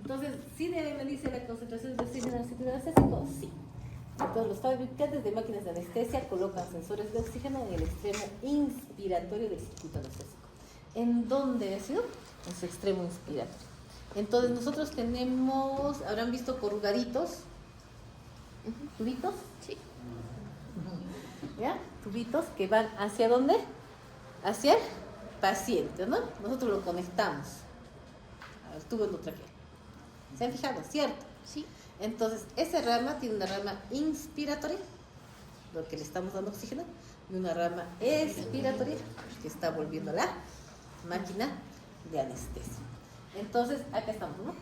Entonces, ¿sí debe medirse la concentración de oxígeno en el circuito anestésico? Sí. Entonces, los fabricantes de máquinas de anestesia colocan sensores de oxígeno en el extremo inspiratorio del circuito anestésico. ¿En dónde ha sido? En su extremo inspiratorio. Entonces, nosotros tenemos, habrán visto corrugaditos, tubitos. Sí. ¿Ya? Tubitos que van hacia dónde? Hacia el paciente, ¿no? Nosotros lo conectamos al tubo endotraqueal. ¿Se han fijado? ¿Cierto? Sí. Entonces, esa rama tiene una rama inspiratoria, lo que le estamos dando oxígeno, y una rama expiratoria, que está volviendo a la máquina de anestesia. Entonces, acá estamos, ¿no?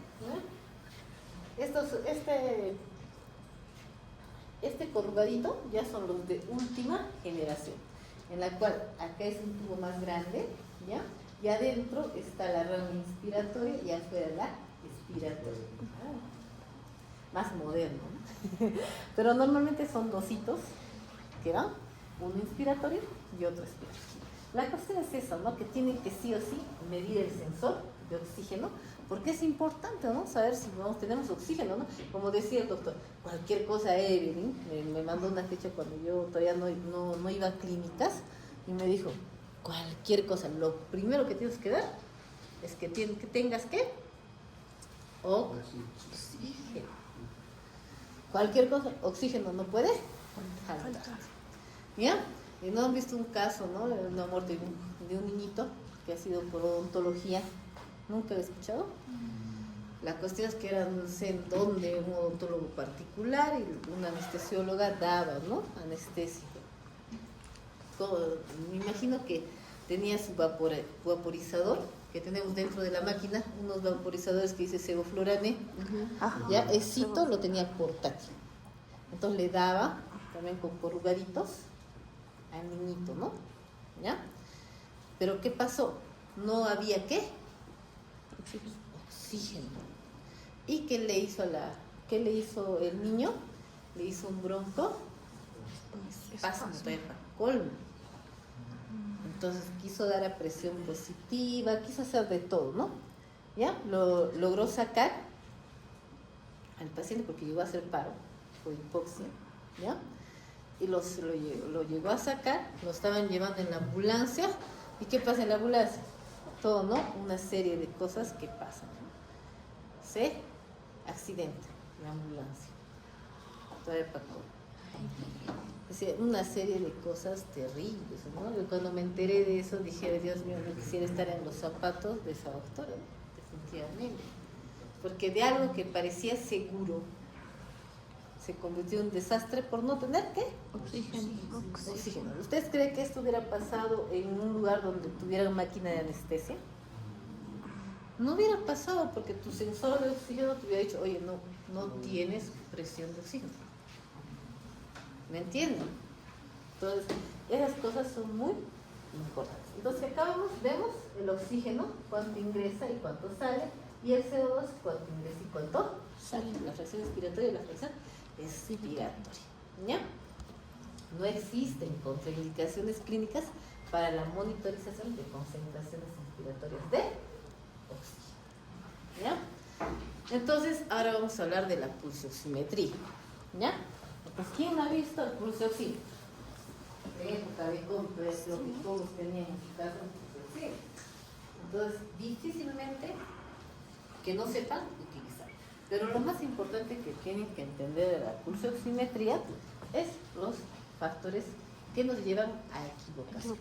Este corrugadito ya son los de última generación, en la cual acá es un tubo más grande, ¿ya? Y adentro está la rama inspiratoria y afuera la expiratoria. Más moderno, ¿no? Pero normalmente son dositos que van, uno inspiratorio y otro expiratorio. La cuestión es eso, ¿no? Que tienen que sí o sí medir el sensor de oxígeno, porque es importante, ¿no? Saber si tenemos oxígeno, ¿no? Como decía el doctor, cualquier cosa, Evelyn me mandó una fecha cuando yo todavía no iba a clínicas y me dijo, cualquier cosa, lo primero que tienes que dar es que tengas que oxígeno. Cualquier cosa, oxígeno no puede faltar. ¿Ya? Y no han visto un caso, ¿no? De una muerte de un niñito que ha sido por odontología. ¿Nunca lo he escuchado? La cuestión es que era no sé en dónde, un odontólogo particular y una anestesióloga daba, ¿no? Anestesia. Me imagino que tenía su vaporizador que tenemos dentro de la máquina, unos vaporizadores que dice sevoflurane, ya Éxito lo tenía portátil. Entonces le daba también con corrugaditos al niñito, ¿no? ¿Ya? Pero ¿qué pasó? No había ¿qué? Oxígeno. ¿Y qué le hizo el niño? Le hizo un bronco espasmo, colmo. Entonces quiso dar a presión positiva, quiso hacer de todo, ¿no? ¿Ya? Lo logró sacar al paciente porque llegó a hacer paro por hipoxia, ¿ya? Y lo llegó a sacar, lo estaban llevando en la ambulancia. ¿Y qué pasa en la ambulancia? Todo, ¿no? Una serie de cosas que pasan, ¿no? Se accidenta la ambulancia. Todavía pasó. Es decir, una serie de cosas terribles, ¿no? Yo cuando me enteré de eso dije, Dios mío, no quisiera estar en los zapatos de esa doctora, ¿no? Definitivamente. Porque de algo que parecía seguro se convirtió en un desastre por no tener ¿qué? Oxígeno. ¿Ustedes creen que esto hubiera pasado en un lugar donde tuvieran máquina de anestesia? No hubiera pasado porque tu sensor de oxígeno te hubiera dicho, oye, no tienes presión de oxígeno. ¿Me entienden? Entonces, esas cosas son muy importantes. Entonces, acá vemos el oxígeno, cuánto ingresa y cuánto sale, y el CO2, cuánto ingresa y cuánto sale. La fracción inspiratoria y la fracción expiratoria. ¿Ya? No existen contraindicaciones clínicas para la monitorización de concentraciones inspiratorias de oxígeno. ¿Ya? Entonces, ahora vamos a hablar de la pulsioximetría. ¿Ya? Pues, ¿quién ha visto el pulsioxímetro? De época de compras, lo que todos tenían en su casa, pulsioxímetro. Entonces, difícilmente que no sepan utilizar. Pero lo más importante que tienen que entender de la pulsioximetría es los factores que nos llevan a equivocación.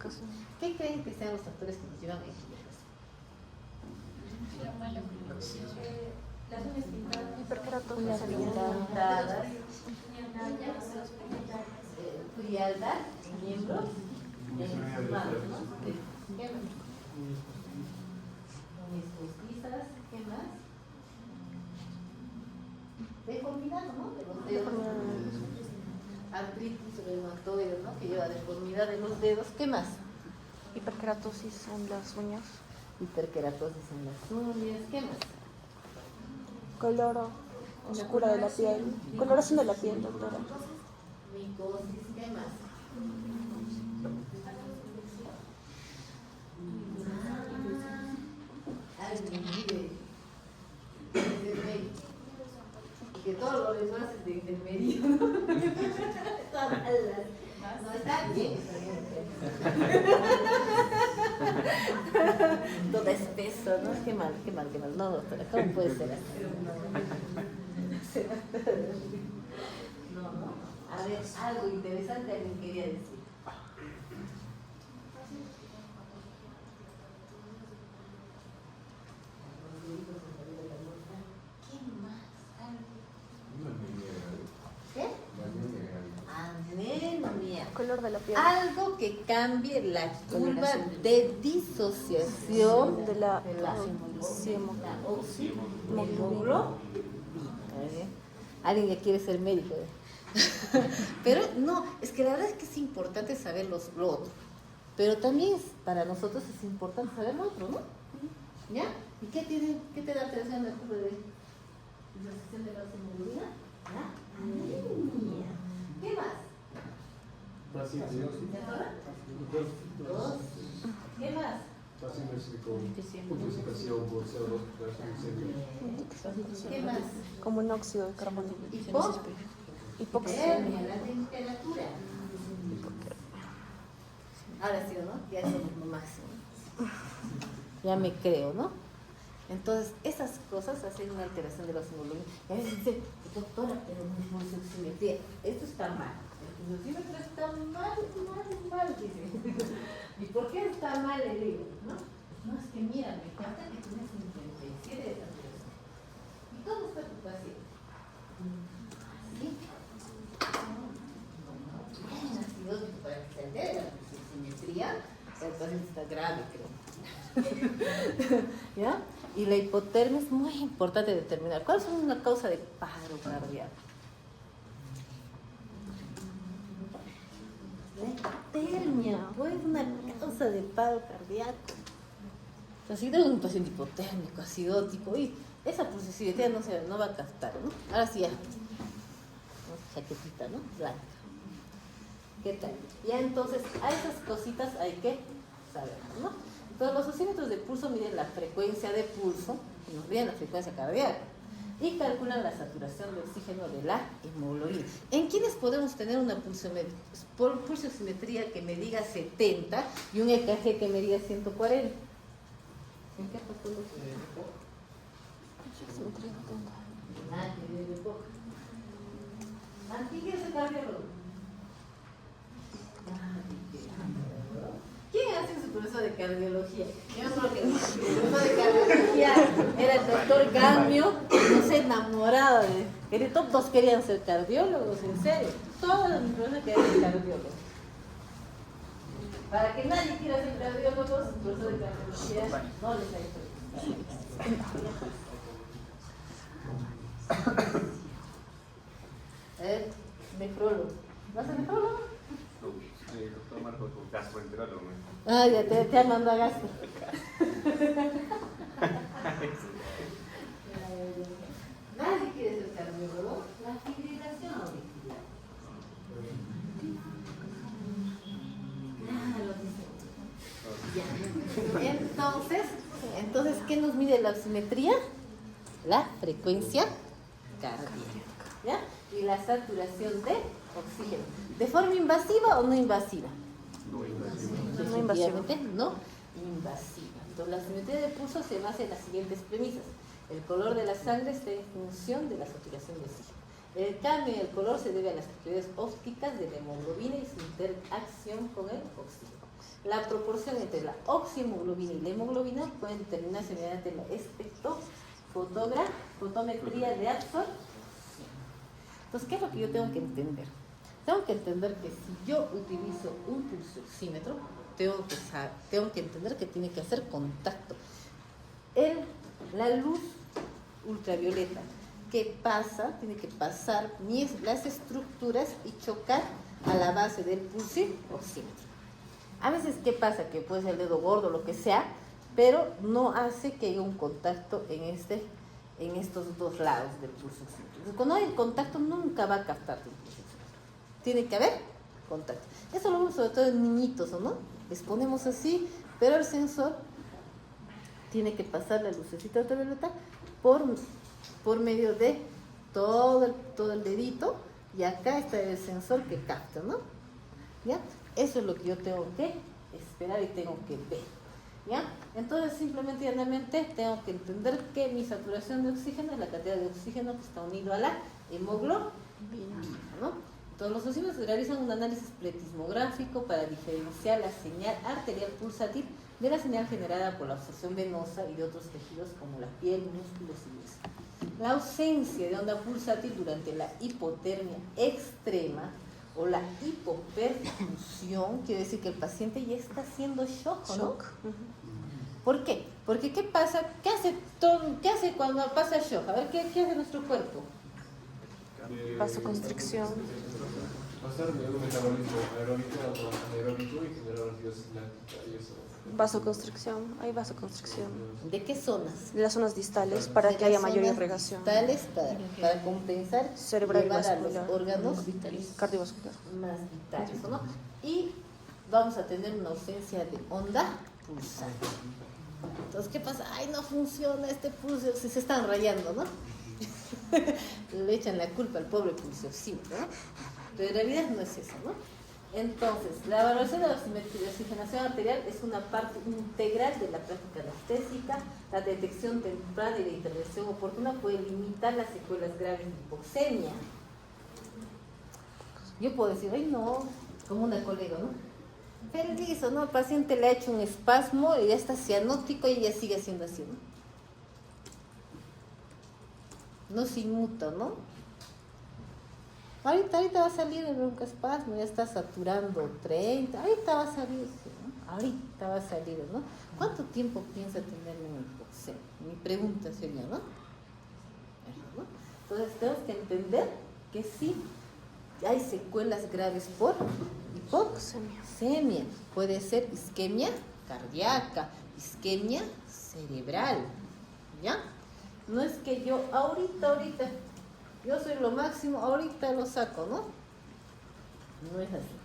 ¿Qué creen que sean los factores que nos llevan a equivocación? Las uñas pintadas, hiperkeratosis pintadas, frialdad en miembros, en manos, ¿no? ¿Qué más? Uñas postizas, ¿qué más? Deformidad, ¿no? De los dedos. Artritis reumatoide, ¿no? Que lleva deformidad de los dedos. ¿Qué más? Hiperkeratosis en las uñas. Hiperkeratosis en las uñas. ¿Qué más? Color oscura de la piel. Coloración de la piel, doctora. Micosis. ¿Qué más? Alguien mide lo demás es de intermedio, ¿no? Todas malas. No, está bien, está bien. Todo espeso, ¿no? Qué mal, qué mal, qué mal. No, doctora, ¿cómo puede ser así? No, no. A ver, algo interesante alguien quería decir. ¿Qué más? ¿Qué? Anemia. Color de la piel. Algo que cambie la curva de disociación De la oximoglobina. Alguien ya quiere ser médico. Pero no, es que la verdad es que es importante saber lo otro. Pero también para nosotros es importante saber lo otro, ¿no? ¿Ya? ¿Y qué te da atención la curva de disociación de la oximoglobina? ¿Ya? Anemia. ¿Qué más? Dos. ¿Qué más? ¿Qué más? Como un óxido de carbono. Hipoxemia, la temperatura. Ahora sí, ¿no? Ya somos lo máximo. Ya me creo, ¿no? Entonces, esas cosas hacen una alteración de la oximoglobina. Y a veces dicen, doctora, pero mi pulsoximetría, esto está mal. El pulsóximetro está mal, dice. ¿Y por qué está mal? Le digo, ¿no? No, es que mira, me cuenta que tienes 57 de saturación. ¿Y cómo está tu paciente? ¿Así? Bien acidótico para que se altere la pulsoximetría. El paciente está grave, creo. ¿Ya? Y la hipotermia es muy importante determinar. ¿Cuál es una causa de paro cardíaco? La hipotermia, pues una causa de paro cardíaco. Entonces, si tengo un paciente hipotérmico, acidótico, y esa pulsoximetría no va a captar, ¿no? Ahora sí ya. Chaquetita, ¿no? Blanca. ¿Qué tal? Ya entonces, a esas cositas hay que saber, ¿no? Entonces, los oxímetros de pulso miden la frecuencia de pulso, nos miden la frecuencia cardíaca y calculan la saturación de oxígeno de la hemoglobina. ¿En quiénes podemos tener una pulsoximetría que me diga 70 y un EKG que me diga 140? ¿En qué patología? Ah, que viene de poco. ¿Quién es el cardiólogo? ¿Quién hace su profesor de cardiología? Yo me acuerdo que el profesor de cardiología era el doctor Gamio, no sé, enamorado de todos querían ser cardiólogos, en serio. Todos mis profesores querían ser cardiólogos. Para que nadie quiera ser cardiólogo, su profesor de cardiología no les ha hecho. A ver, nefrólogo. ¿Vas a nefrólogo? Doctor Marcos, gastroenterólogo. Ah, ya te han mandado a gastro. Nadie quiere ser cardiólogo. La fibrilación auricular. Entonces, ¿qué nos mide la oximetría? La frecuencia cardíaca, ¿ya? Y la saturación de oxígeno. ¿De forma invasiva o no invasiva? No invasivo. Definitivamente no invasiva. Entonces, la oximetría de pulso se basa en las siguientes premisas. El color de la sangre está en función de la saturación de oxígeno. El cambio en el color se debe a las propiedades ópticas de la hemoglobina y su interacción con el oxígeno. La proporción entre la oxihemoglobina y la hemoglobina puede determinarse mediante la fotometría de absorción. Entonces, ¿qué es lo que yo tengo que entender? Tengo que entender que si yo utilizo un pulsoxímetro, tengo que entender que tiene que hacer contacto. La luz ultravioleta que pasa, tiene que pasar las estructuras y chocar a la base del pulsoxímetro. A veces, ¿qué pasa? Que puede ser el dedo gordo, lo que sea, pero no hace que haya un contacto en estos dos lados del pulsoxímetro. Entonces, cuando hay contacto, nunca va a captar el pulsoxímetro. Tiene que haber contacto. Eso lo vemos sobre todo en niñitos, ¿o no? Les ponemos así, pero el sensor tiene que pasar la lucecita ultravioleta por medio de todo el dedito, y acá está el sensor que capta, ¿no? ¿Ya? Eso es lo que yo tengo que esperar y tengo que ver, ¿ya? Entonces simplemente y llanamente tengo que entender que mi saturación de oxígeno es la cantidad de oxígeno que está unido a la hemoglobina, ¿no? Entonces los oxímetros realizan un análisis pletismográfico para diferenciar la señal arterial pulsátil de la señal generada por la absorción venosa y de otros tejidos como la piel, músculos y huesos. La ausencia de onda pulsátil durante la hipotermia extrema o la hipoperfusión quiere decir que el paciente ya está haciendo shock, ¿no? Shock. ¿Por qué? Porque ¿qué pasa? ¿Qué hace cuando pasa shock? A ver, ¿qué hace nuestro cuerpo? Vasoconstricción. Pasar de un metabolismo aeróbico a anaeróbico y generar ácidos láctica y eso. Vasoconstricción. Hay vasoconstricción. ¿De qué zonas? De las zonas distales para De que las haya mayor zonas irrigación. distales para compensar Cerebral y llevar a los vascular. órganos Cardiovascular. más vitales, ¿no? Y vamos a tener una ausencia de onda pulsante. Entonces, ¿qué pasa? Ay, no funciona este pulso, se están rayando, ¿no? Le echan la culpa al pobre pulso oxímetro, ¿no? Pero en realidad no es eso, ¿no? Entonces, la evaluación de la oxigenación arterial es una parte integral de la práctica anestésica. La detección temprana y la intervención oportuna puede limitar las secuelas graves de hipoxemia. Yo puedo decir, ay no, como una colega, ¿no? Pero listo, ¿no? El paciente le ha hecho un espasmo y ya está cianótico y ella sigue siendo así, ¿no? No se inmuta, ¿no? Ahorita va a salir el broncoespasmo, ya está saturando 30, ahorita va a salir, ¿no? Ahorita va a salir, ¿no? ¿Cuánto tiempo piensa tener un hipoxemia? Mi pregunta sería, ¿no? Entonces tenemos que entender que sí hay secuelas graves por hipoxemia. Puede ser isquemia cardíaca, isquemia cerebral, ¿ya? No es que yo ahorita, yo soy lo máximo, ahorita lo saco, ¿no? No es así.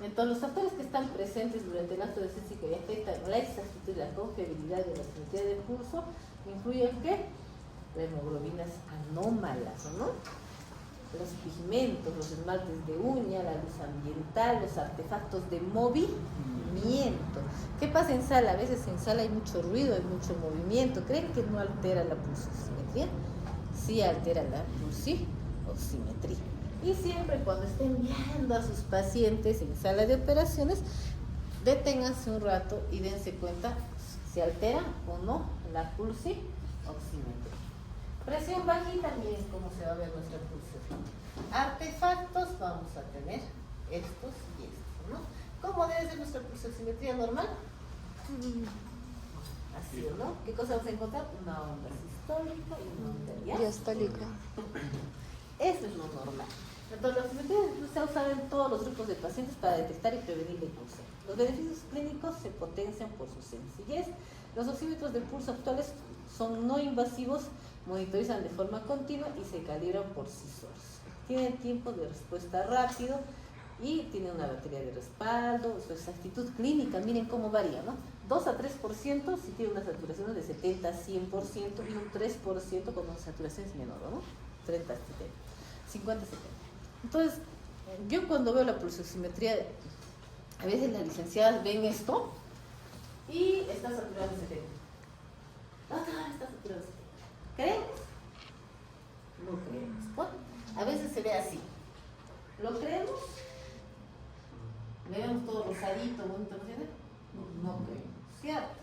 Entonces, los factores que están presentes durante el acto de estética y afectan la exactitud y la confiabilidad de la simetría del pulso influyen ¿qué? Las hemoglobinas anómalas, ¿no? Los pigmentos, los esmaltes de uña, la luz ambiental, los artefactos de movimiento. ¿Qué pasa en sala? A veces en sala hay mucho ruido, hay mucho movimiento. ¿Creen que no altera la pulsosimetría? Sí altera la pulsosimetría. Y siempre cuando estén viendo a sus pacientes en sala de operaciones, deténganse un rato y dense cuenta si altera o no la pulsosimetría. Presión bajita, miren cómo se va a ver nuestra pulsación. Artefactos, vamos a tener estos y estos, ¿no? ¿Cómo debe ser nuestra pulsosimetría normal? Así, ¿no? ¿Qué cosa vamos a encontrar? Una onda sistólica y una onda Diastólica. Eso es lo normal. Entonces, la oximetría se ha usado en todos los grupos de pacientes para detectar y prevenir la hipoxemia. Los beneficios clínicos se potencian por su sencillez. Los oxímetros de pulso actuales son no invasivos, monitorizan de forma continua y se calibran por sí solos. Tienen tiempo de respuesta rápido y tienen una batería de respaldo, su exactitud clínica, miren cómo varía, ¿no? 2 a 3% si tiene una saturación de 70 a 100% y un 3% con una saturación menor, ¿no? 30 a 70, 50 a 70. Entonces, yo cuando veo la pulsosimetría, a veces las licenciadas ven esto y está saturado en 70. Está saturado en 70. ¿Creemos? No creemos. Bueno, a veces se ve así. ¿Lo creemos? ¿Le vemos todo rosadito, bonito? No creemos, ¿cierto?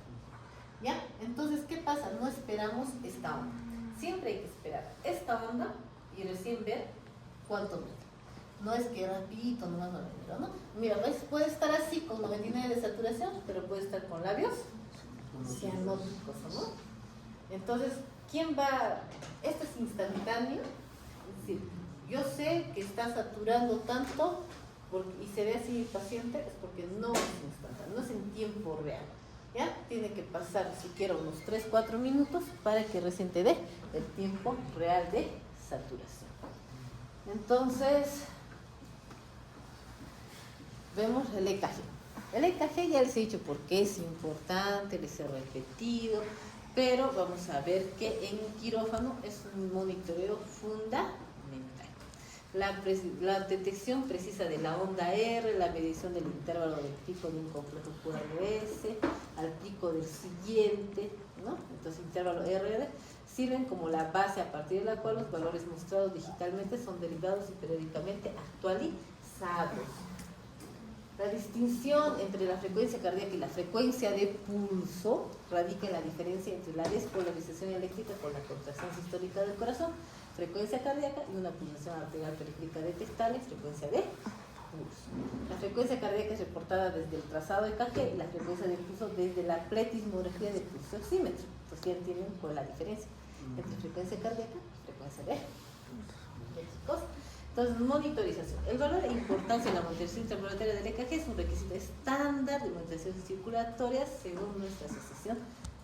¿Ya? Entonces, ¿qué pasa? No esperamos esta onda. Siempre hay que esperar esta onda y recién ver cuánto mide. No es que rapidito, nomás 99, ¿no? Mira, puede estar así con 99 de saturación, pero puede estar con labios cianóticos, ¿no? Entonces, ¿quién va? Esto es instantáneo, es decir, yo sé que está saturando tanto y se ve así el paciente, es porque no es instantáneo, no es en tiempo real. ¿Ya? Tiene que pasar siquiera unos 3-4 minutos para que recién te dé el tiempo real de saturación. Entonces, vemos el EKG. El EKG ya les he dicho por qué es importante, les he repetido. pero vamos a ver que en quirófano es un monitoreo fundamental. La detección precisa de la onda R, la medición del intervalo del pico de un complejo QRS, al pico del siguiente, ¿no? Entonces, intervalo RR sirven como la base a partir de la cual los valores mostrados digitalmente son derivados y periódicamente actualizados. La distinción entre la frecuencia cardíaca y la frecuencia de pulso radica en la diferencia entre la despolarización eléctrica con la contracción sistólica del corazón, frecuencia cardíaca, y una pulsación arterial periférica detectable, frecuencia de pulso. La frecuencia cardíaca es reportada desde el trazado de EKG y la frecuencia de pulso desde la pletismografía de pulso oxímetro. Entonces ya entienden cuál es la diferencia entre frecuencia cardíaca y frecuencia de pulso. Entonces, monitorización. El valor e importancia de la monitorización intraambulatoria del EKG es un requisito estándar de monitorización circulatoria según nuestra Asociación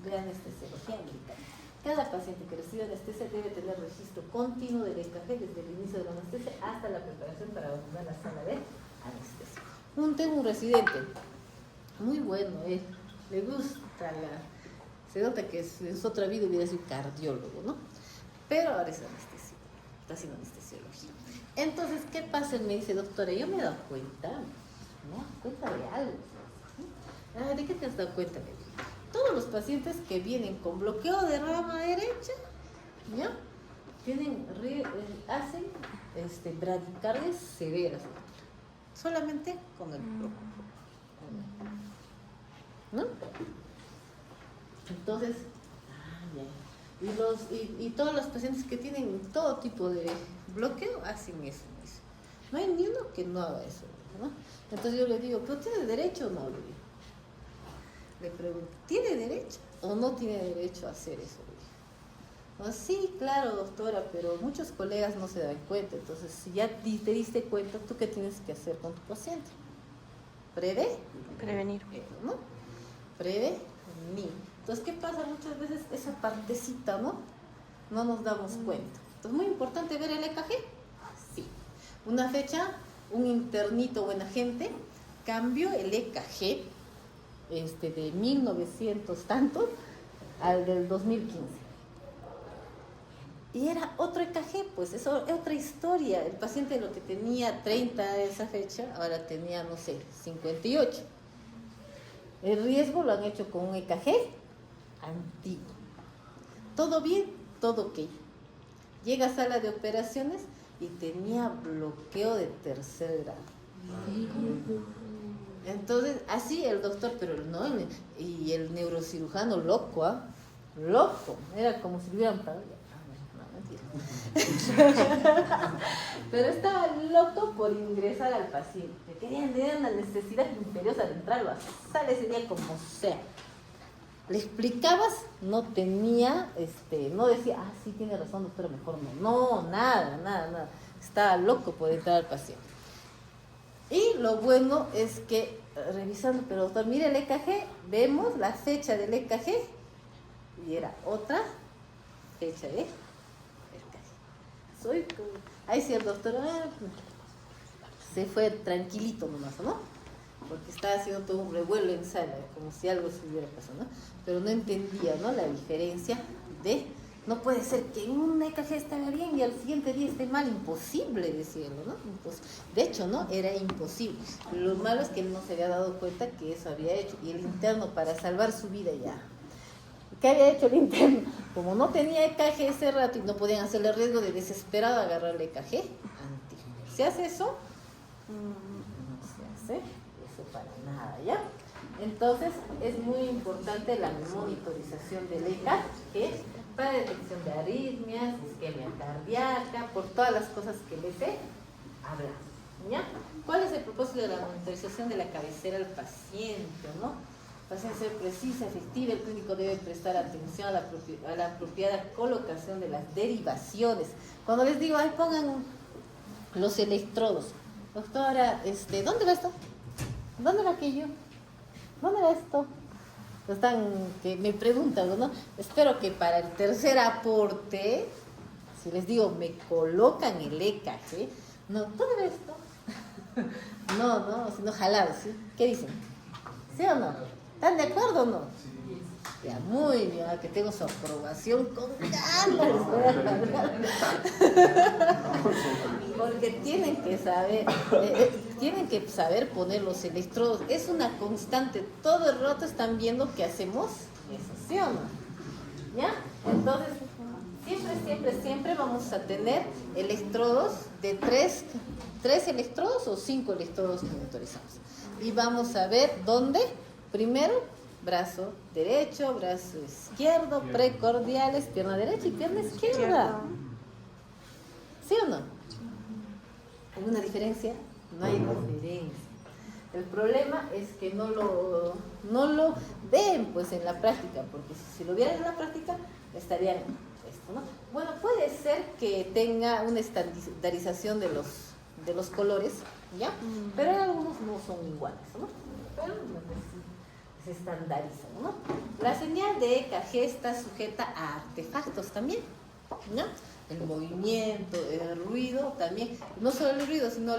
de Anestesiología Americana. Cada paciente que recibe anestesia debe tener registro continuo del EKG desde el inicio de la anestesia hasta la preparación para abandonar la sala de anestesia. Tengo un residente, muy bueno, le gusta se nota que en su otra vida hubiera sido cardiólogo, ¿no? Pero ahora es anestesiólogo, está haciendo anestesiología. Entonces, ¿qué pasa? Él me dice, doctora, yo me he dado cuenta, ¿no? Cuenta de algo. ¿Sí? ¿De qué te has dado cuenta? Todos los pacientes que vienen con bloqueo de rama derecha, ¿ya? Hacen bradicardias severas, solamente con el bloqueo, ¿no? Entonces, y todos los pacientes que tienen todo tipo de bloqueo hacen eso mismo. No hay ni uno que no haga eso, ¿no? Entonces yo le digo, ¿pero tiene derecho o no? Le pregunto, ¿tiene derecho o no tiene derecho a hacer eso? No, sí, claro, doctora, pero muchos colegas no se dan cuenta. Entonces, si ya te diste cuenta, ¿tú qué tienes que hacer con tu paciente? Prevenir. ¿No? Prevenir. Entonces, ¿qué pasa? Muchas veces esa partecita, ¿no? No nos damos cuenta. Entonces, muy importante ver el EKG. Sí. Una fecha, un internito buena gente cambió el EKG de 1900 tanto al del 2015. Y era otro EKG, pues eso es otra historia. El paciente lo que tenía 30 a esa fecha, ahora tenía, no sé, 58. El riesgo lo han hecho con un EKG antiguo. Todo bien, todo ok. Llega a sala de operaciones y tenía bloqueo de tercer grado. Entonces, así el doctor, pero no, y el neurocirujano loco, ¿ah? Loco, era como si le hubieran pagado. No, mentira. Pero estaba loco por ingresar al paciente. Querían tener una necesidad imperiosa de entrarlo a sala ese día como sea. Le explicabas, no tenía, no decía, sí tiene razón, doctora, mejor no. No, nada. Estaba loco por entrar al paciente. Y lo bueno es que, revisando, pero doctor, mire el EKG, vemos la fecha del EKG, y era otra fecha de EKG. Ahí sí el doctor se fue tranquilito nomás, ¿no? Porque estaba haciendo todo un revuelo en sala, como si algo se hubiera pasado, ¿no? Pero no entendía, ¿no? La diferencia de, no puede ser que en un EKG estaba bien y al siguiente día esté mal, imposible decirlo, ¿no? De hecho, ¿no? Era imposible. Lo malo es que él no se había dado cuenta que eso había hecho, y el interno, para salvar su vida ya. ¿Qué había hecho el interno? Como no tenía EKG ese rato y no podían hacerle riesgo de desesperado agarrar el EKG antiguo. ¿Se hace eso? No se hace eso para nada, ¿ya? Entonces, es muy importante la monitorización del EKG para detección de arritmias, isquemia cardíaca, por todas las cosas que les he hablado, ¿ya? ¿Cuál es el propósito de la monitorización de la cabecera al paciente, no? Para ser precisa, efectiva, el clínico debe prestar atención a la apropiada colocación de las derivaciones. Cuando les digo, ahí pongan los electrodos. Doctora, ¿dónde va esto? ¿Dónde va aquello? ¿Dónde va esto? Que me preguntan, ¿no? Espero que para el tercer aporte, si les digo, me colocan el EKG, no, ¿dónde va esto? No, sino jalado, ¿sí? ¿Qué dicen? ¿Sí o no? ¿Están de acuerdo o no? Ya, muy bien, que tengo su aprobación con ganas. Les voy a hablar. Porque tienen que saber poner los electrodos. Es una constante. Todo el rato están viendo que hacemos eso, ¿sí o no? ¿Ya? Entonces, siempre vamos a tener electrodos de 3 electrodos o 5 electrodos que monitorizamos. Y vamos a ver dónde. Primero, brazo derecho, brazo izquierdo, precordiales, pierna derecha y pierna izquierda. ¿Sí o no? ¿Hay una diferencia? No hay diferencia. El problema es que no lo ven pues en la práctica, porque si lo vieran en la práctica estarían esto, ¿no? Bueno, puede ser que tenga una estandarización de los colores, ¿ya? Pero algunos no son iguales, ¿no? Pero se estandarizan, ¿no? La señal de EKG está sujeta a artefactos también, ¿no? El movimiento, el ruido también, no solo el ruido, sino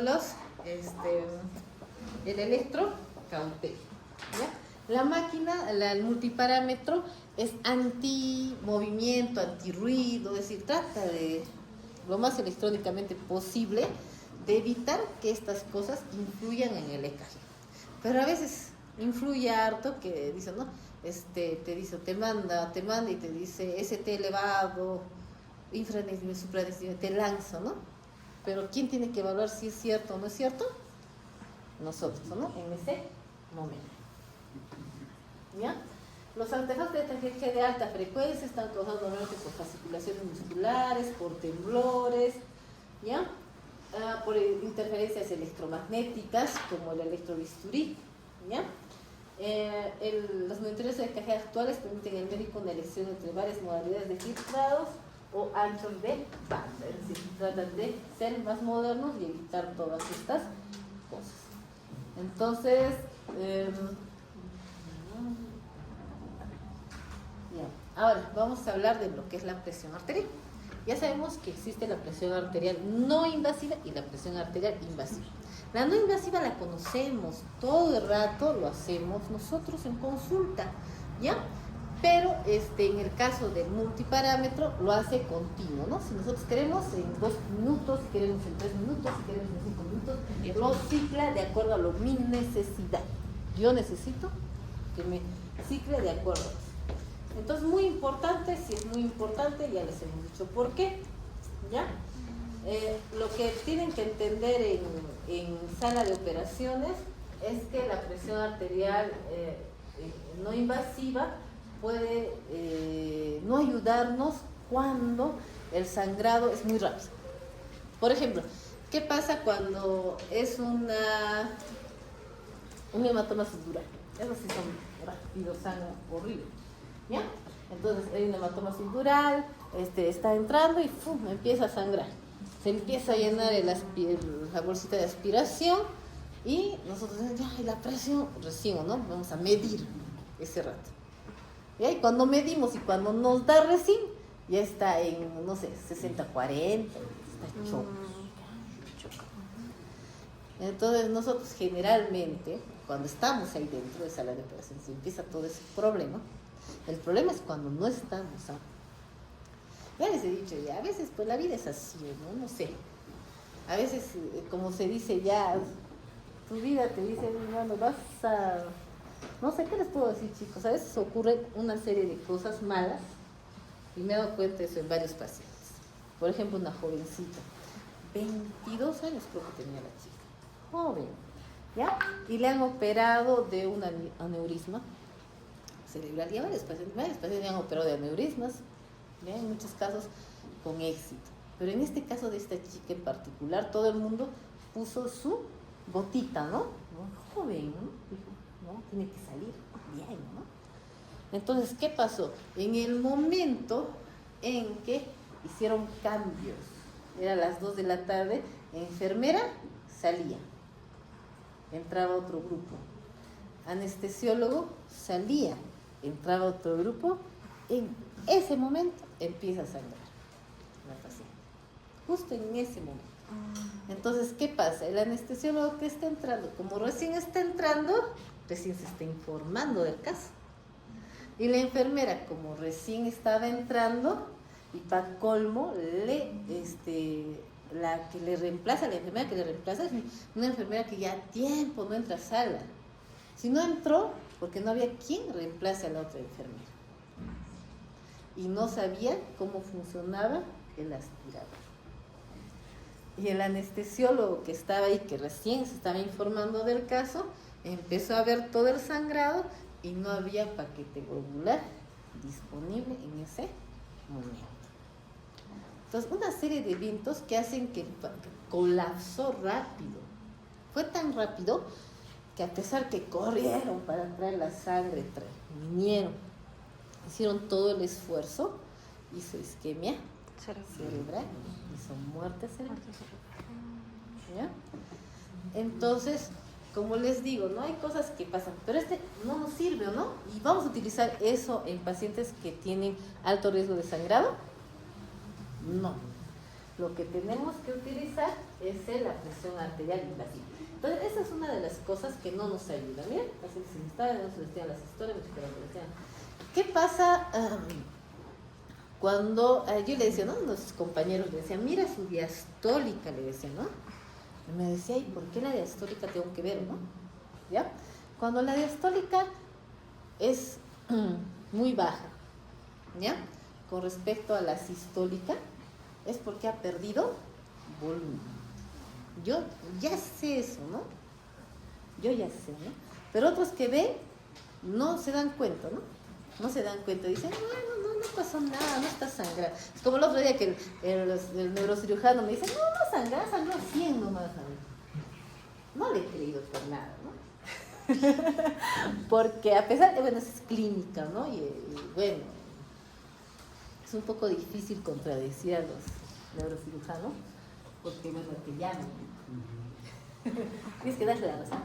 el electrocautel, ¿ya? La máquina, el multiparámetro, es anti-movimiento, anti-ruido, es decir, trata de lo más electrónicamente posible de evitar que estas cosas influyan en el EKG. Pero a veces influye harto que dicen, ¿no? Te manda y te dice ST elevado, infradensible, supradensible, te lanza, ¿no? Pero ¿quién tiene que evaluar si es cierto o no es cierto? Nosotros, ¿no? En ese momento. ¿Ya? Los artefactos de EKG de alta frecuencia están causados normalmente por fasciculaciones musculares, por temblores, ¿ya? Por interferencias electromagnéticas, como el electrobisturí, ¿ya? Los monitores de EKG actuales permiten al médico una elección entre varias modalidades de filtrados o anchos de banda, es decir, tratan de ser más modernos y evitar todas estas cosas. Entonces, ahora vamos a hablar de lo que es la presión arterial. Ya sabemos que existe la presión arterial no invasiva y la presión arterial invasiva. La no invasiva la conocemos, todo el rato lo hacemos nosotros en consulta, ¿ya? Pero en el caso del multiparámetro lo hace continuo, ¿no? Si nosotros queremos en 2 minutos, si queremos en 3 minutos, si queremos en 5 minutos, lo cicla de acuerdo a mi necesidad. Yo necesito que me cicle de acuerdo a eso. Entonces, muy importante, si es muy importante, ya les hemos dicho por qué, ¿ya? Lo que tienen que entender en sala de operaciones es que la presión arterial no invasiva puede no ayudarnos cuando el sangrado es muy rápido. Por ejemplo, ¿qué pasa cuando es un hematoma subdural? Esos sí son rápidos, sangran horrible, ¿ya? Entonces hay un hematoma subdural, está entrando y ¡fum!, empieza a sangrar. Se empieza a llenar la bolsita de aspiración y nosotros decimos, ya, la presión recién, ¿no? Vamos a medir ese rato. ¿Ya? Y cuando medimos y cuando nos da recién, ya está en, no sé, 60-40, está choco. Entonces nosotros generalmente, cuando estamos ahí dentro de sala de operaciones y empieza todo ese problema, el problema es cuando no estamos. Ya les he dicho, ya a veces pues la vida es así, ¿no? No sé. A veces, como se dice ya, tu vida te dice, bueno, vas a... No sé qué les puedo decir, chicos. A veces ocurre una serie de cosas malas y me he dado cuenta de eso en varios pacientes. Por ejemplo, una jovencita, 22 años creo que tenía la chica, joven, ¿ya? Y le han operado de un aneurisma cerebral. Y a varios pacientes le han operado de aneurismas, ¿ya? En muchos casos con éxito. Pero en este caso de esta chica en particular, todo el mundo puso su gotita, ¿no? Joven, ¿no? Dijo, ¿no? Tiene que salir bien, ¿no? Entonces, ¿qué pasó? En el momento en que hicieron cambios, era las 2 de la tarde, enfermera salía, entraba otro grupo, anestesiólogo salía, entraba otro grupo, en ese momento empieza a sangrar la paciente, justo en ese momento. Entonces, ¿qué pasa? El anestesiólogo que está entrando, como recién está entrando, recién se está informando del caso. Y la enfermera, como recién estaba entrando, y para colmo, la que le reemplaza, la enfermera que le reemplaza, es una enfermera que ya tiempo no entra a sala. Si no entró, porque no había quien reemplace a la otra enfermera. Y no sabía cómo funcionaba el aspirador. Y el anestesiólogo que estaba ahí, que recién se estaba informando del caso, empezó a ver todo el sangrado y no había paquete globular disponible en ese momento. Entonces, una serie de eventos que hacen que colapsó rápido. Fue tan rápido que a pesar que corrieron para traer la sangre, vinieron, hicieron todo el esfuerzo, hizo isquemia cerebral, hizo muerte cerebral. ¿Ya? Entonces, como les digo, no hay cosas que pasan, pero no nos sirve, ¿no? Y vamos a utilizar eso en pacientes que tienen alto riesgo de sangrado. No. Lo que tenemos que utilizar es la presión arterial invasiva. Entonces, esa es una de las cosas que no nos ayuda. Miren, así que si no se les tiran las historias, ¿qué pasa cuando yo le decía, ¿no? Los compañeros le decían, mira su diastólica, le decían, ¿no? Y me decía, ¿y por qué la diastólica tengo que ver, no? ¿Ya? Cuando la diastólica es muy baja, ¿ya? Con respecto a la sistólica, es porque ha perdido volumen. Yo ya sé eso, ¿no? Yo ya sé, ¿no? Pero otros que ven no se dan cuenta, ¿no? No se dan cuenta, dicen, no pasó nada, no está sangrando. Es como el otro día que el neurocirujano me dice, no sangró 100 nomás. No le he creído por nada, ¿no? Porque a pesar de, bueno, es clínica, ¿no? Y bueno, es un poco difícil contradecir a los neurocirujanos, porque bueno, te llaman. Tienes que darle la razón,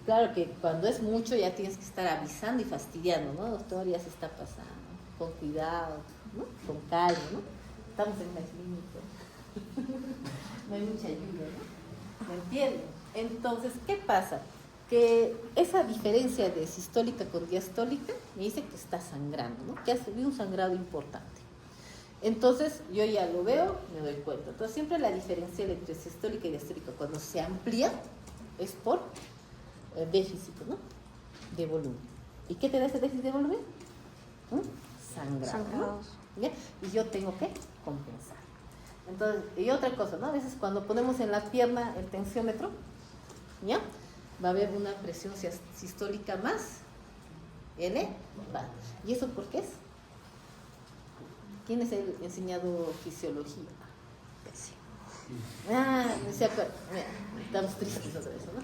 claro que cuando es mucho ya tienes que estar avisando y fastidiando, ¿no? Doctor, ya se está pasando, con cuidado, ¿no? Con calma, ¿no? Estamos en una clínica, no hay mucha ayuda, ¿no? ¿Me entienden? Entonces, ¿qué pasa? Que esa diferencia de sistólica con diastólica me dice que está sangrando, ¿no? Que ha habido un sangrado importante. Entonces, yo ya lo veo, me doy cuenta. Entonces, siempre la diferencia entre sistólica y diastólica cuando se amplía es por déficit, ¿no? De volumen. ¿Y qué te da ese déficit de volumen? Sangrado, ¿no? ¿Ya? Y yo tengo que compensar. Entonces, y otra cosa, ¿no? A veces cuando ponemos en la pierna el tensiómetro, ¿ya? Va a haber una presión sistólica más elevada. ¿Y eso por qué es? ¿Quién les ha enseñado fisiología? Sí. No se acuerdan. Estamos tristes otra vez, ¿no?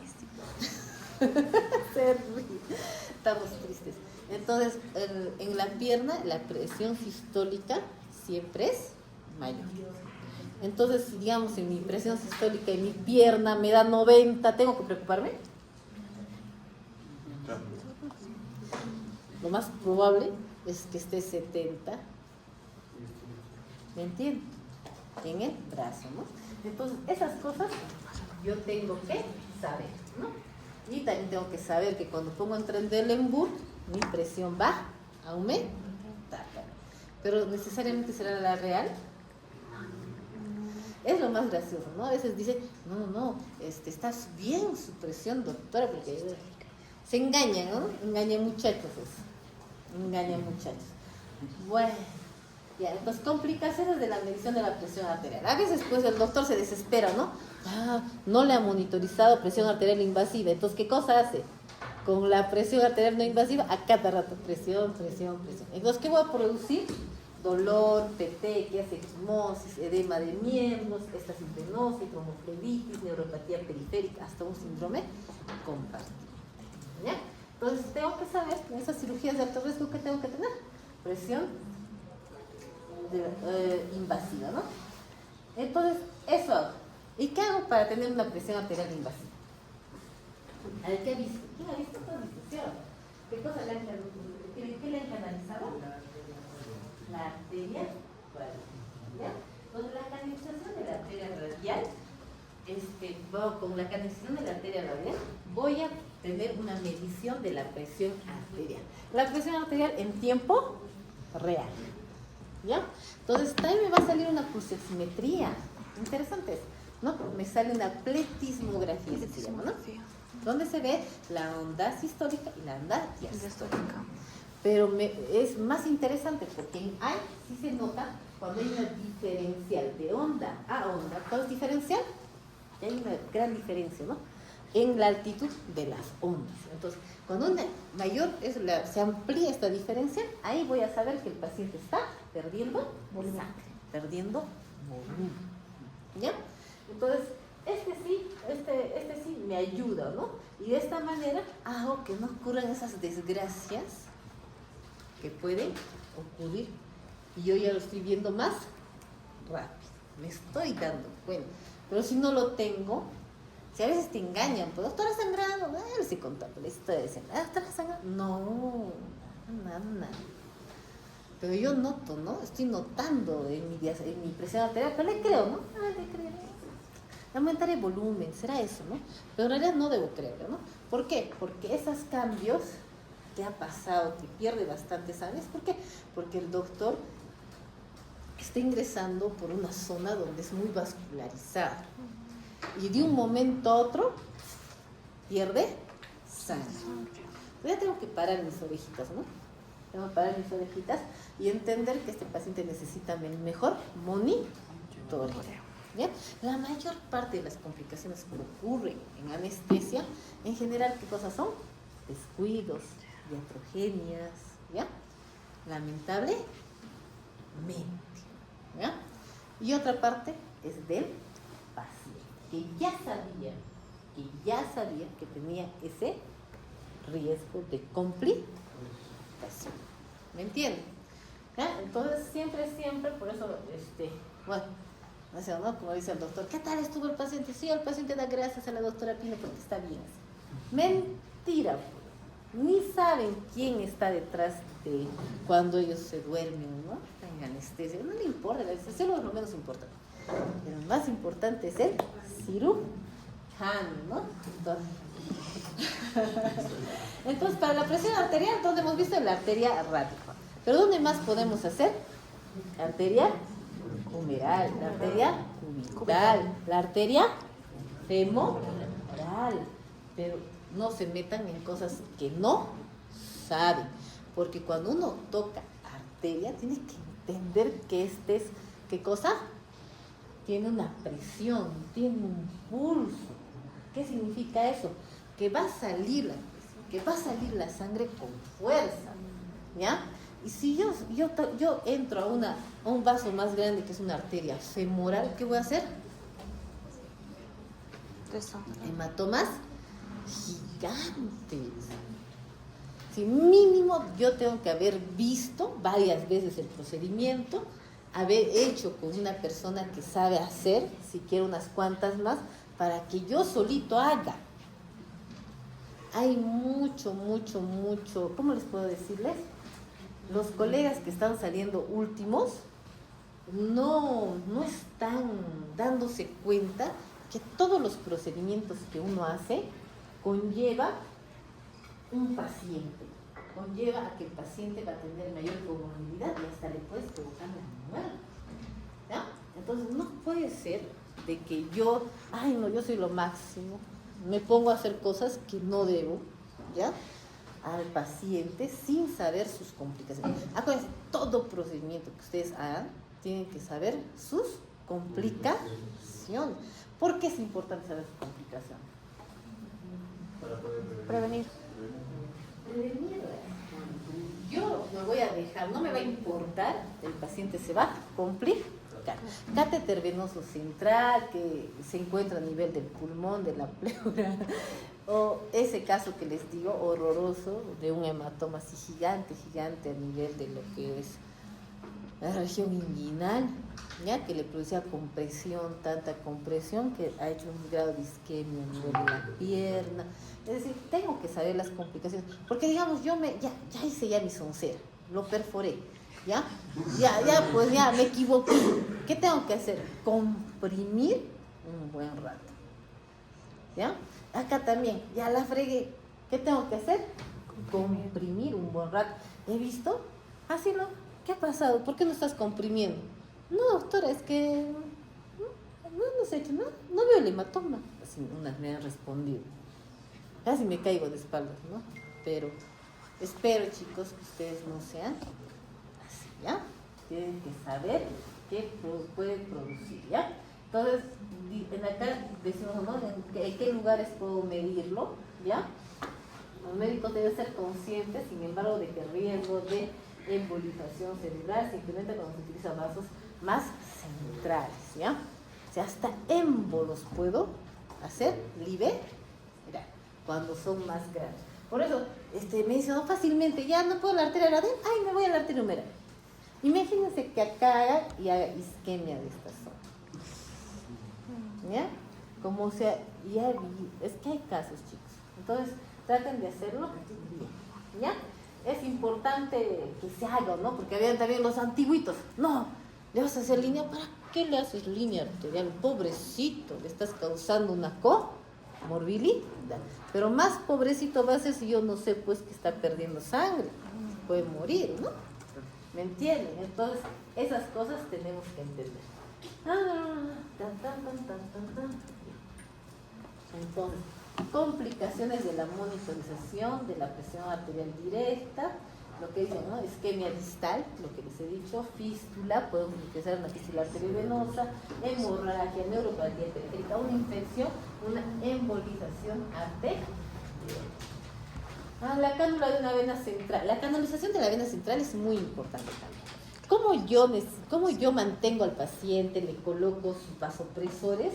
Estamos tristes. Entonces, en la pierna, la presión sistólica siempre es mayor. Entonces, si digamos en mi presión sistólica en mi pierna me da 90, ¿tengo que preocuparme? Lo más probable es que esté 70. ¿Me entienden? En el brazo, ¿no? Entonces, esas cosas yo tengo que saber, ¿no? Y también tengo que saber que cuando pongo en Trendelenburg, mi presión va a aumentar. Pero necesariamente será la real. Es lo más gracioso, ¿no? A veces dicen, no, está bien su presión, doctora, porque se engañan, ¿no? Engañan muchachos eso. Engañan muchachos. Bueno, ya, pues complicaciones de la medición de la presión arterial. A veces pues el doctor se desespera, ¿no? No le ha monitorizado presión arterial invasiva. Entonces, ¿qué cosa hace? Con la presión arterial no invasiva, a cada rato presión. Entonces, ¿qué voy a producir? Dolor, petequias, equimosis, edema de miembros, estasis-venosa, tromoflebitis, neuropatía periférica, hasta un síndrome compartido. ¿Ya? Entonces, tengo que saber en esas cirugías de alto riesgo que tengo que tener. Presión invasiva, ¿no? Entonces, eso hago. ¿Y qué hago para tener una presión arterial invasiva? A ver, ¿qué ha visto? ¿Quién ha visto toda discusión? ¿Qué cosa le han canalizado? La arteria radial. Con la canalización de la arteria radial, con la canalización de la arteria radial, voy a tener una medición de la presión arterial. La presión arterial en tiempo real. ¿Ya? Entonces también me va a salir una pulsioximetría. Interesante eso, ¿no? Me sale una pletismografía, se llama, ¿no? Donde se ve la onda sistólica y la onda diastólica. Pero es más interesante porque en A sí se nota cuando hay una diferencial de onda a onda. ¿Cuál es diferencial? Hay una gran diferencia, ¿no? En la altitud de las ondas. Entonces, cuando una mayor se amplía esta diferencia, ahí voy a saber que el paciente está perdiendo sangre, perdiendo volumen. ¿Ya? Entonces, este sí me ayuda, ¿no? Y de esta manera hago que no ocurran esas desgracias que pueden ocurrir. Y yo ya lo estoy viendo más rápido. Me estoy dando cuenta. Pero si no lo tengo, si a veces te engañan, pues doctora sangrado, no sé contar la historia de doctora sangrado. No, nada. Pero yo noto, ¿no? Estoy notando en mi presión arterial, pero le creo, ¿no? Le creo. Aumentaré volumen, será eso, ¿no? Pero en realidad no debo creerlo, ¿no? ¿Por qué? Porque esos cambios que ha pasado, que pierde bastante sangre, ¿por qué? Porque el doctor está ingresando por una zona donde es muy vascularizada y de un momento a otro pierde sangre. Yo ya tengo que parar mis orejitas, ¿no? Tengo que parar mis orejitas y entender que este paciente necesita mejor monitoreo. ¿Ya? La mayor parte de las complicaciones que ocurren en anestesia, en general, ¿qué cosas son? Descuidos, iatrogenias, ¿ya? Lamentablemente, ¿ya? Y otra parte es del paciente, que ya sabía que tenía ese riesgo de complicación. ¿Me entienden? ¿Ya? Entonces, siempre, por eso, bueno, ¿no? Como dice el doctor, ¿qué tal estuvo el paciente? Sí, el paciente da gracias a la doctora Pino porque está bien así. Mentira, pues. Ni saben quién está detrás de cuando ellos se duermen, ¿no? En anestesia. No le importa, la anestesia es lo menos importante. Pero lo más importante es el cirujano, ¿no? Entonces, para la presión arterial, ¿dónde hemos visto? La arteria radial. ¿Pero dónde más podemos hacer? La arteria humeral, la arteria cubital, la arteria femoral. Pero no se metan en cosas que no saben, porque cuando uno toca arteria, tiene que entender que ¿qué cosa? Tiene una presión, tiene un pulso. ¿Qué significa eso? Que va a salir la presión, que va a salir la sangre con fuerza, ¿ya? Y si yo entro a un vaso más grande, que es una arteria femoral, ¿qué voy a hacer? Hematomas gigantes. Si mínimo yo tengo que haber visto varias veces el procedimiento, haber hecho con una persona que sabe hacer, si quiero unas cuantas más, para que yo solito haga. Hay mucho, ¿cómo les puedo decirles? Los colegas que están saliendo últimos no están dándose cuenta que todos los procedimientos que uno hace conlleva un paciente, conlleva a que el paciente va a tener mayor comorbilidad y hasta le puedes provocar la muerte, ¿ya? Entonces no puede ser de que yo soy lo máximo, me pongo a hacer cosas que no debo, ¿ya? Al paciente sin saber sus complicaciones. Acuérdense, todo procedimiento que ustedes hagan tienen que saber sus complicaciones. ¿Por qué es importante saber sus complicaciones? Para poder Prevenir. Yo me voy a dejar, no me va a importar, el paciente se va a complicar. Catéter venoso central que se encuentra a nivel del pulmón, de la pleura, o ese caso que les digo, horroroso, de un hematoma así gigante a nivel de lo que es la región inguinal, ¿ya? Que le producía compresión, tanta compresión que ha hecho un grado de isquemia a nivel de la pierna. Es decir, tengo que saber las complicaciones, porque digamos, ya hice ya mi soncera, lo perforé, ya me equivoqué. ¿Qué tengo que hacer? Comprimir un buen rato, ¿ya? Acá también, ya la fregué, ¿Qué tengo que hacer? Comprimir un buen rato. ¿He visto? Así no. ¿Qué ha pasado? ¿Por qué no estás comprimiendo? No, doctora, es que no se ha hecho nada. No veo el hematoma. Así unas me han respondido. Casi me caigo de espaldas, ¿no? Pero espero, chicos, que ustedes no sean así, ¿ya? Tienen que saber qué pueden producir, ¿ya? Entonces, en acá decimos, ¿no? ¿En qué lugares puedo medirlo? ¿Ya? Los médicos deben ser conscientes, sin embargo, de que el riesgo de embolización cerebral se incrementa cuando se utilizan vasos más centrales, ¿ya? O sea, hasta émbolos puedo hacer liberar cuando son más grandes. Por eso, me dicen, no, fácilmente, ya no puedo la arteria radel, ay, me voy a la arteria humeral. Imagínense que acá haga y haga isquemia de esta zona. ¿Ya? Como sea, es que hay casos, chicos. Entonces, traten de hacerlo bien. ¿Ya? Es importante que se haga, ¿no? Porque habían también los antiguitos. No, ¿le vas a hacer línea? ¿Para qué le haces línea arterial? Pobrecito, le estás causando una comorbilidad. Pero más pobrecito va a ser si yo no sé, pues, que está perdiendo sangre. Puede morir, ¿no? ¿Me entienden? Entonces, esas cosas tenemos que entender. Entonces, complicaciones de la monitorización de la presión arterial directa, lo que dicen, ¿no? Isquemia distal, lo que les he dicho, fístula, podemos empezar una fístula arteriovenosa, hemorragia, neuropatía periférica, una infección, una embolización arterial. La cánula de una vena central. La canalización de la vena central es muy importante también. ¿Cómo yo mantengo al paciente, le coloco sus vasopresores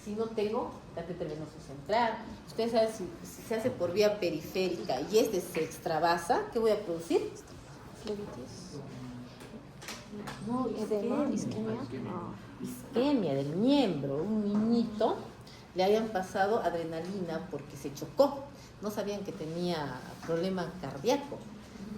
si no tengo catéter venoso central? Ustedes saben, si se hace por vía periférica y se extravasa, ¿qué voy a producir? Flebitis. No, Edema, isquemia. Isquemia del miembro. Un niñito le habían pasado adrenalina porque se chocó. No sabían que tenía problema cardíaco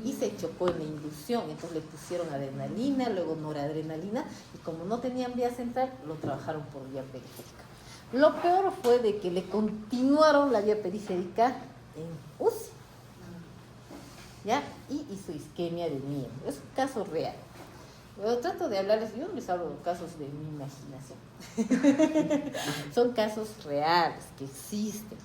y se chocó en la inducción. Entonces le pusieron adrenalina, luego noradrenalina, y como no tenían vía central, lo trabajaron por vía periférica. Lo peor fue de que le continuaron la vía periférica en UCI, ¿ya? Y hizo isquemia del miembro. Es un caso real. Yo trato de hablarles, yo les hablo de casos de mi imaginación. Son casos reales que existen,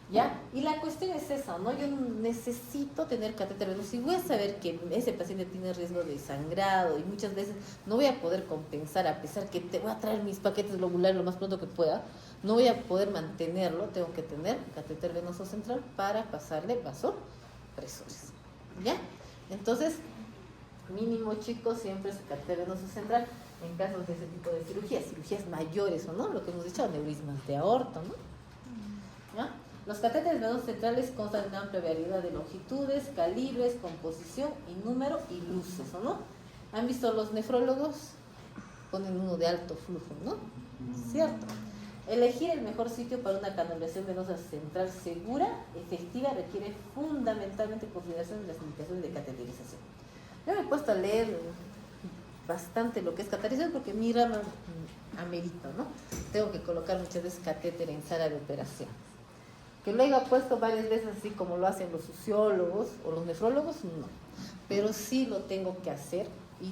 ¿ya? Y la cuestión es esa, ¿no? Yo necesito tener catéter venoso. Si voy a saber que ese paciente tiene riesgo de sangrado y muchas veces no voy a poder compensar, a pesar que te voy a traer mis paquetes globulares lo más pronto que pueda, no voy a poder mantenerlo, tengo que tener catéter venoso central para pasarle vasopresores, ¿ya? Entonces, mínimo, chicos, siempre su catéter venoso central en casos de ese tipo de cirugías mayores o no, lo que hemos dicho, aneurismas de aorta, ¿no? ¿Ya? Los catéteres venosos centrales constan de una amplia variedad de longitudes, calibres, composición y número y luces, ¿o no? ¿Han visto los nefrólogos? Ponen uno de alto flujo, ¿no? ¿Cierto? Elegir el mejor sitio para una canalización venosa central segura, efectiva, requiere fundamentalmente consideración de las indicaciones de cateterización. Yo me he puesto a leer bastante lo que es cateterización porque mi rama amerita, ¿no? Tengo que colocar muchas veces catéter en sala de operación. Que luego he puesto varias veces así como lo hacen los fisiólogos o los nefrólogos, no. Pero sí lo tengo que hacer y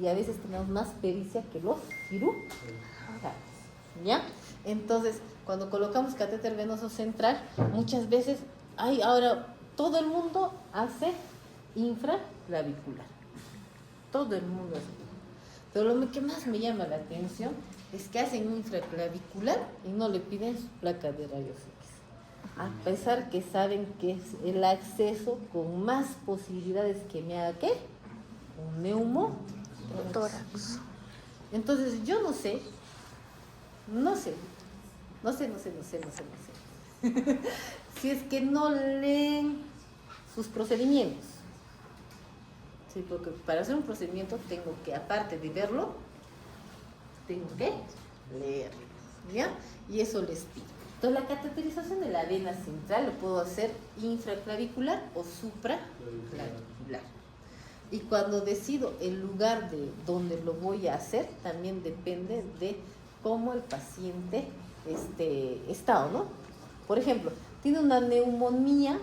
a veces tenemos más pericia que los cirujanos, ¿ya? Entonces, cuando colocamos catéter venoso central, muchas veces, ahora todo el mundo hace infraclavicular. Todo el mundo hace. Pero lo que más me llama la atención es que hacen infraclavicular y no le piden su placa de rayos X. A pesar que saben que es el acceso con más posibilidades que me haga, ¿qué? Un neumotórax. Entonces, yo no sé si es que no leen sus procedimientos. Sí, porque para hacer un procedimiento tengo que, aparte de verlo, tengo que leerlo, ¿ya? Y eso les pido. Entonces, la cateterización de la vena central lo puedo hacer infraclavicular o supraclavicular. Y cuando decido el lugar de donde lo voy a hacer, también depende de cómo el paciente está, ¿o no? Por ejemplo, tiene una neumonía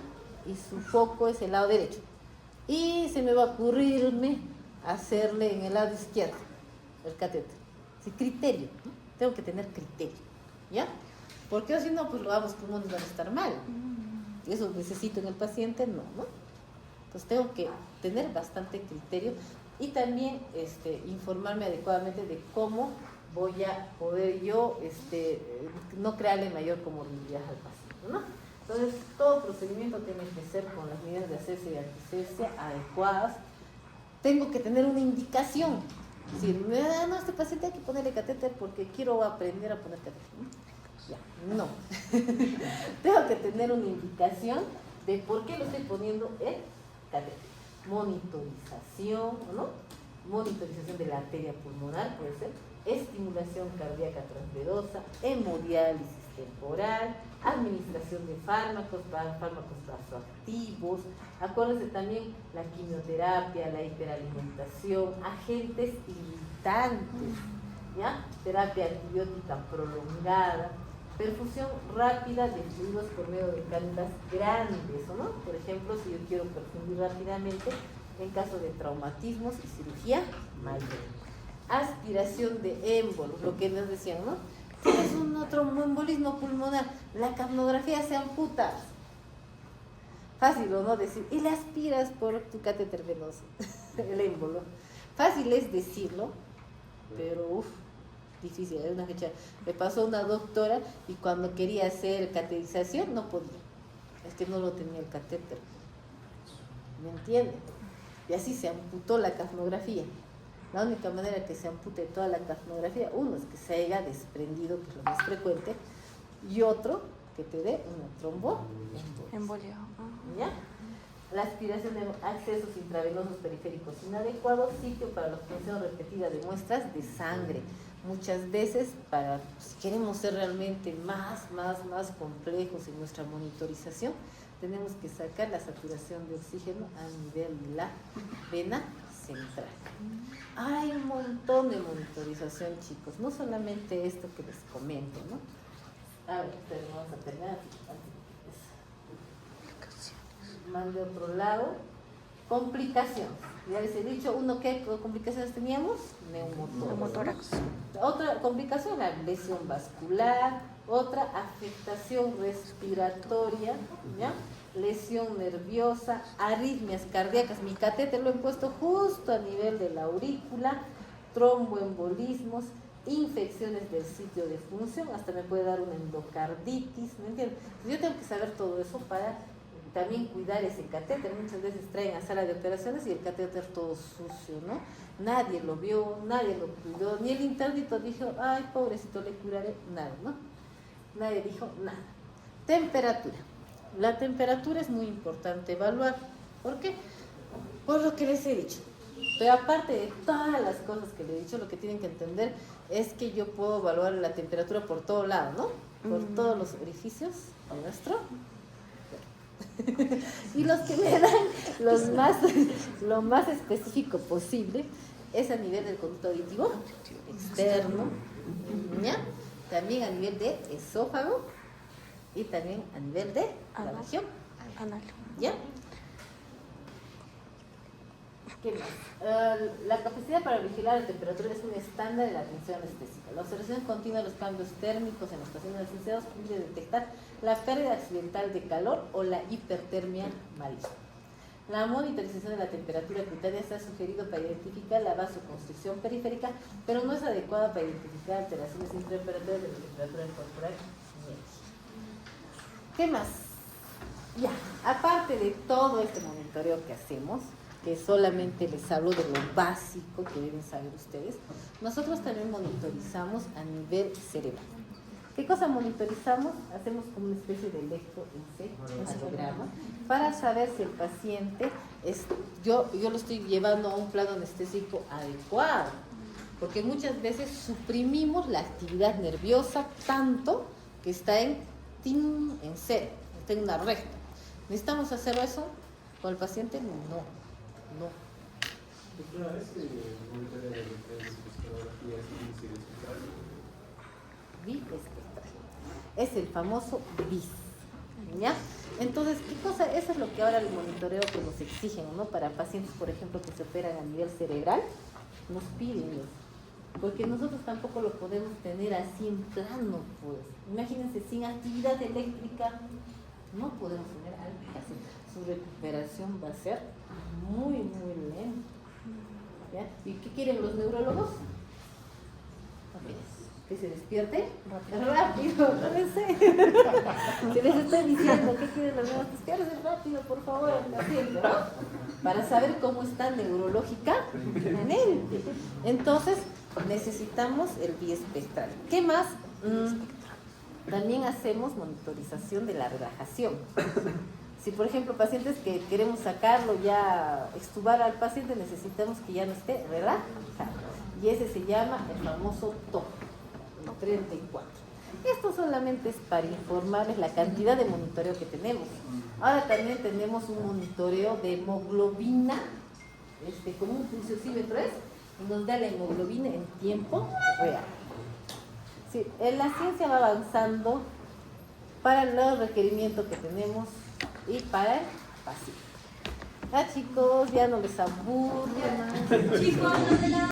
y su foco es el lado derecho. Y se me va a ocurrirme hacerle en el lado izquierdo el catéter. Sí, criterio, ¿no? Tengo que tener criterio, ¿ya? Porque si no, pues los pulmones van a estar mal. Eso necesito en el paciente, no, ¿no? Entonces tengo que tener bastante criterio y también informarme adecuadamente de cómo voy a poder yo no crearle mayor comorbilidad al paciente, ¿no? Entonces todo procedimiento tiene que ser con las medidas de asepsia y antisepsia adecuadas. Tengo que tener una indicación. Si no, este paciente hay que ponerle catéter porque quiero aprender a poner catéter, ¿no? Ya, no. Tengo que tener una indicación de por qué le estoy poniendo el catéter. Monitorización, ¿no? Monitorización de la arteria pulmonar, puede ser, estimulación cardíaca transverosa, hemodiálisis temporal, administración de fármacos vasoactivos, acuérdense también la quimioterapia, la hiperalimentación, agentes irritantes, ¿ya? Terapia antibiótica prolongada, perfusión rápida de fluidos por medio de cánulas grandes, ¿no? Por ejemplo, si yo quiero perfundir rápidamente en caso de traumatismos y cirugía mayor. Aspiración de émbolos, lo que nos decían, ¿no? Tienes un tromboembolismo pulmonar, la capnografía se amputa. Fácil, ¿o no? Decir, y le aspiras por tu catéter venoso, el émbolo. Fácil es decirlo, pero difícil, es una fecha. Me pasó una doctora y cuando quería hacer cateterización no podía. Es que no lo tenía el catéter. ¿Me entienden? Y así se amputó la capnografía. La única manera que se ampute toda la capnografía, uno es que se haya desprendido, que es lo más frecuente, y otro, que te dé una tromboembolia. ¿Ya? La aspiración de accesos intravenosos periféricos inadecuados, sitio para la obtención repetida de muestras de sangre. Muchas veces, si queremos ser realmente más complejos en nuestra monitorización, tenemos que sacar la saturación de oxígeno a nivel de la vena central. Hay un montón de monitorización, chicos, no solamente esto que les comento, ¿no? A ver, vamos a terminar. Más de otro lado, complicaciones. Ya les he dicho, ¿qué complicaciones teníamos? Neumotórax. Otra complicación, la lesión vascular. Otra, afectación respiratoria, ¿ya? Lesión nerviosa, arritmias cardíacas. Mi catéter lo he puesto justo a nivel de la aurícula, tromboembolismos, infecciones del sitio de función, hasta me puede dar una endocarditis, ¿me entiendes? Yo tengo que saber todo eso para también cuidar ese catéter. Muchas veces traen a sala de operaciones y el catéter todo sucio, ¿no? Nadie lo vio, nadie lo cuidó, ni el internito dijo, ay, pobrecito, le curaré, nada, ¿no? Nadie dijo nada. Temperatura. La temperatura es muy importante evaluar. ¿Por qué? Por lo que les he dicho. Pero aparte de todas las cosas que les he dicho, lo que tienen que entender es que yo puedo evaluar la temperatura por todo lado, ¿no? Por todos los orificios de nuestro. Y los que me dan lo más específico posible es a nivel del conducto auditivo externo, ¿ya? También a nivel de esófago y también a nivel de la región anal, ¿ya? ¿Qué más? La capacidad para vigilar la temperatura es un estándar de la atención anestésica. La observación continua de los cambios térmicos en los pacientes anestesiados permite detectar la pérdida accidental de calor o la hipertermia maligna. La monitorización de la temperatura cutánea se ha sugerido para identificar la vasoconstricción periférica, pero no es adecuada para identificar alteraciones intraoperatorias de la temperatura corporal media. ¿Qué más? Ya, aparte de todo este monitoreo que hacemos, que solamente les hablo de lo básico que deben saber ustedes, nosotros también monitorizamos a nivel cerebral. ¿Qué cosa monitorizamos? Hacemos como una especie de electroencefalograma para saber si el paciente yo lo estoy llevando a un plano anestésico adecuado, porque muchas veces suprimimos la actividad nerviosa tanto que está en cero, está en una recta. ¿Necesitamos hacer eso con el paciente? No. Doctora, ¿este monitoreo de espectrografía es índice espectral? BIS espectral. Es el famoso BIS, ¿ya? Entonces, ¿qué cosa? Eso es lo que ahora el monitoreo que nos exigen, ¿no? Para pacientes, por ejemplo, que se operan a nivel cerebral, nos piden eso. Porque nosotros tampoco lo podemos tener así en plano, pues. Imagínense, sin actividad eléctrica, no podemos tener al paciente. Su recuperación va a ser muy, muy lenta. ¿Ya? ¿Y qué quieren los neurólogos? Que se despierte rápido, no les sé. Si les estoy diciendo qué quieren los neurólogos, despiértense rápido, por favor, así, ¿no? Para saber cómo está neurológicamente. Entonces, necesitamos el biespectral. ¿Qué más? También hacemos monitorización de la relajación. Si, por ejemplo, pacientes que queremos sacarlo ya, extubar al paciente, necesitamos que ya no esté relajado. Y ese se llama el famoso TOC, el 34. Esto solamente es para informarles la cantidad de monitoreo que tenemos. Ahora también tenemos un monitoreo de hemoglobina, con un pulsiosímetro y nos da la hemoglobina en tiempo real. Sí, la ciencia va avanzando para los requerimientos que tenemos y para el paciente. Chicos, ya no les aburre más. Chicos, no